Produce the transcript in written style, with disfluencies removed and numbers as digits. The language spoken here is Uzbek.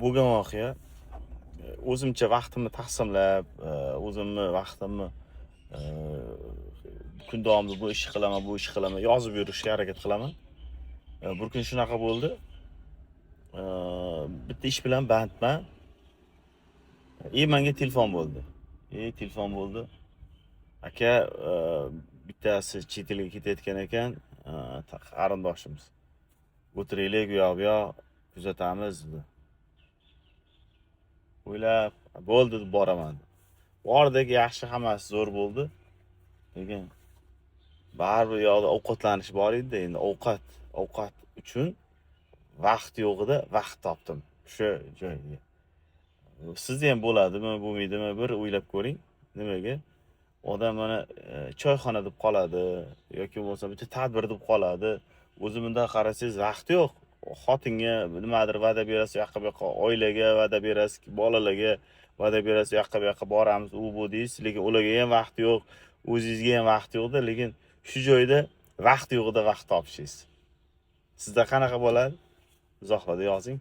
Bo'lgan voqea o'zimcha vaqtimni taqsimlab, o'zimni vaqtimni e, kun davomida bu ishni qilaman, bu ishni qilaman, yozib yurishga harakat qilaman. Bir kun shunaqa bo'ldi. E, Bitta ish bilan bandman. Menga telefon bo'ldi. Telefon bo'ldi. Aka, bittasi chet elga ketayotgan ekan, qarindoshimiz. O'tiraylik, bu yoq kuzatamiz dedi. O'ylab, bo'ldi deb boraman. Bordik, yaxshi, hammasi zo'r bo'ldi. Lekin baribir yoqda ovqatlanish bor edi. Endi ovqat uchun vaqt yo'q edi, vaqt topdim o'sha joyga. Sizda ham bo'ladimi, bo'lmaydimi, bir o'ylab ko'ring. Nimaga? Odam mana choyxona deb qoladi yoki bo'lmasa bitta tadbir deb qoladi. O'zi bundan qarasangiz vaqt yo'q. Xotinga nimadir va'da berasiz, u yoqqa bu yoqqa, oilaga va'da berasiz, bolalarga va'da berasiz, u yoqqa bu yoqqa boramiz, u bu deysiz, lekin ularga ham vaqt yo'q, o'zingizga ham vaqt yo'qda, lekin shu joyda vaqt yo'qida vaqt topishingiz. Sizda qanaqa bo'ladi? Izohlarda yozing.